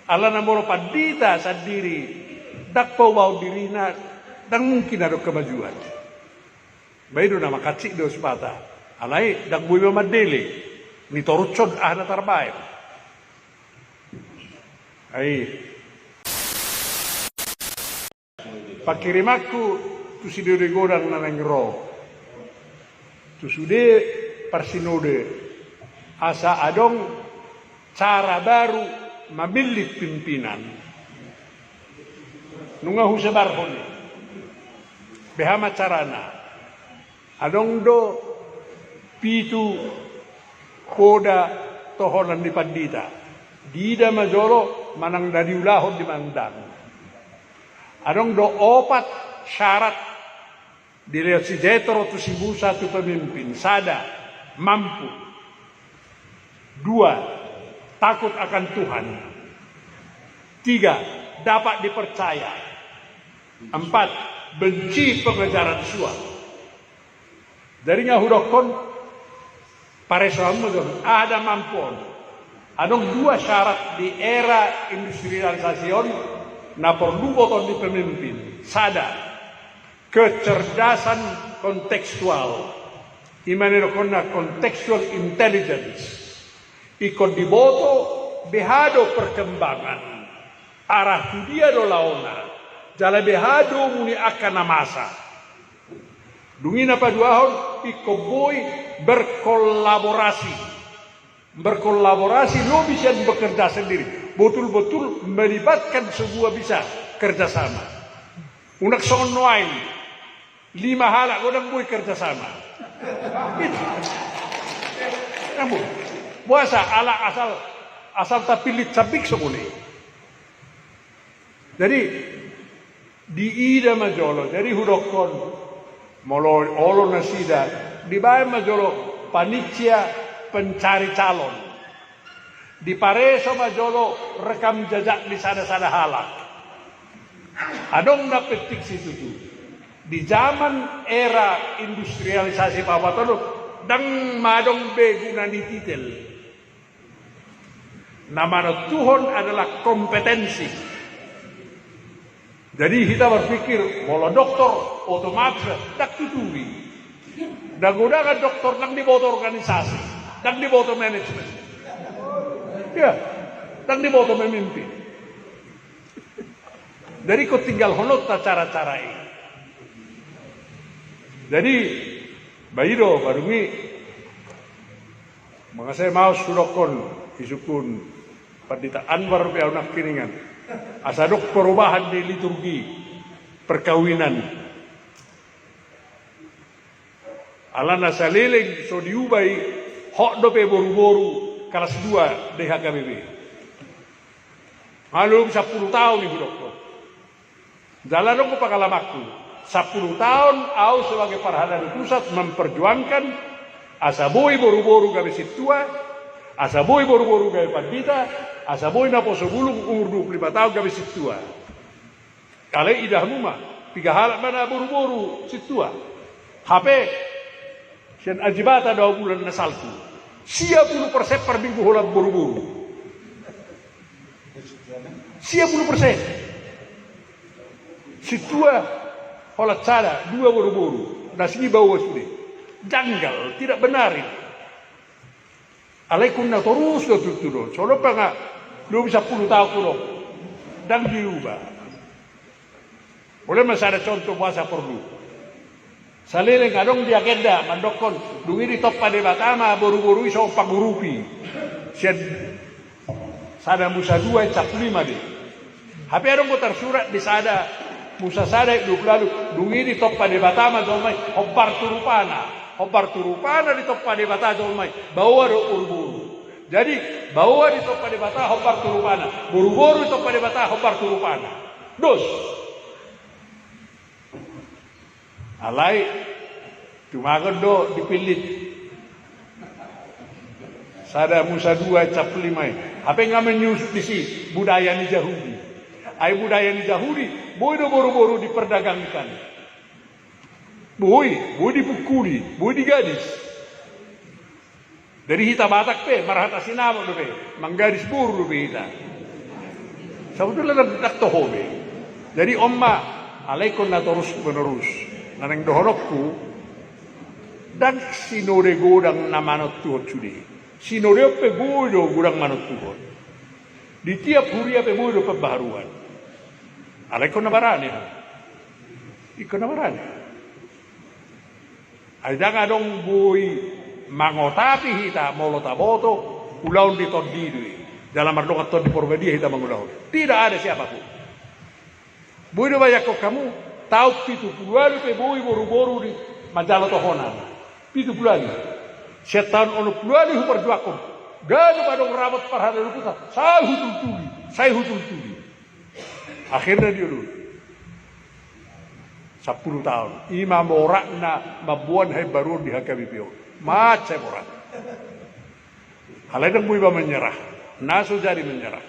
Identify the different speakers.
Speaker 1: Ala namoro pandita sendiri, dak pau dirina, dan mungkin ada kemajuan. Baik nama kacik do sepata, alai dak buiba madele, ni torucod ahna terbaik. Ai, pakirimaku tu sidode godang nanang ro, tu sude parsinode, asa adong cara baru memilih pimpinan. Nungahu sebarhon. Behama carana. Adong do pitu koda toholan di pandita. Dida majolo manang dari ulahon di mandang. Adong do opat syarat dilihat si Jetro tu si Musa tu pemimpin. Sada, mampu. Dua, takut akan Tuhan. Tiga, dapat dipercaya. Empat, benci pengejaran suap. Darinya hudokon paresuamu ada mampuan. Adong dua syarat di era industrialisasi na perlu boton di pemimpin. Sada, kecerdasan kontekstual. Imanirokona contextual intelligence. Ikon diboto behado perkembangan arah tu dia do laona jala behado muni akan namasa dungina paduahon iko boy berkolaborasi lo bisa bekerja sendiri betul-betul melibatkan sebuah bisa kerjasama unak sonnoain 5 halak godang boy kerjasama itu namun puasa ala asal tapilit sabik sebuli. Jadi di ida majolo, jadi hudokon molo olo nasida di bae majolo panitia pencari calon. Di pareso majolo rekam jejak di sana-sana halak. Adong na petik situ tu. Di zaman era industrialisasi papatono dang madong beguna di titel. Nama Tuhan adalah kompetensi. Jadi kita berpikir, kalau dokter otomatis tak tuturi. Dan gunakan dokter nang dibawa organisasi, nang dibawa manajemen. Ya, nang dibawa memimpin. Jadi kau tinggal honot cara-cara ini. Jadi, Bairo barungi, maka saya mau surokon isukun. Pandita Anwar Piaunak Kiringan asadok perubahan di liturgi perkawinan alana saliling so diubai hok dope boru-boru kelas 2 DHKBB malum 10 tahun ibu dokter jalan dong pakalamakku 10 tahun au sebagai parhana di pusat memperjuangkan asaboi boru-boru gabe situa asaboi boru-boru gabe pandita asaboi na poso bulung umur 25 tahun gabe situa. Kale idah muma, 3 halak mana boru-boru situa. HP sian ajibata 2 bulan na salku. 50% per minggu holat boru-boru. 50%. Situa holat sada 2 boru-boru. Nasi bawa sudah. Janggal, tidak benar ini. Alaikum na terus do tuturo. Solo pa nga lu bisa 10 tahun kuno dan diubah. Boleh masih contoh puasa perlu. Saliling adong di agenda mandokon duwiri top pada batama boru-boru iso pagurupi. Sian sada musa 2 cap 5 deh. HP adong putar surat di sada musa sada 20 lalu duwiri top pada batama domai hopar turupana. Hopar turupana di top pada bata domai bawa do buru-buru. Jadi bawa di top pada bata hopar turupana. Buru-buru di top pada bata hopar turupana. Dos. Alai tumagon do dipilih. Sada Musa 2 cap 5. Apa yang menyusup di si budaya ni Yahudi. Ai budaya ni Yahudi boy do buru-buru diperdagangkan. Boy dipukuli, boy digadis. Dari hita Batak pe, marahata sinama do pe, manggadis buru do pe hita. Sebetulnya nak tohobe. Jadi omma alaikon na terus menerus. Nanang dohorokku dan sinorego dang namanot tuhot sudi. Sinoreo pe bodo gurang manot tuhot. Di tiap hari pe bodo pembaharuan. Alaikon na barane. Ikon na barane. Ada ngadong boy mangotapi hita molotaboto ulaun di tondidui. Dalam arlokat ton di Purbadia hita mangulau. Tidak ada siapapun. Boy do banyak kok kamu tahu pitu puluhan pe boy boru-boru di majalah tohonan. Pitu puluhan. Setan ono puluhan hu perjuakom. Ganu padong rabat parhada luputa. Saya hutul tuli. Akhirnya dia dulu. 10 tahun. Imam orakna mabuan hai baru di HKBPO. Macam orang. Hal itu menyerah. Nasu jadi menyerah.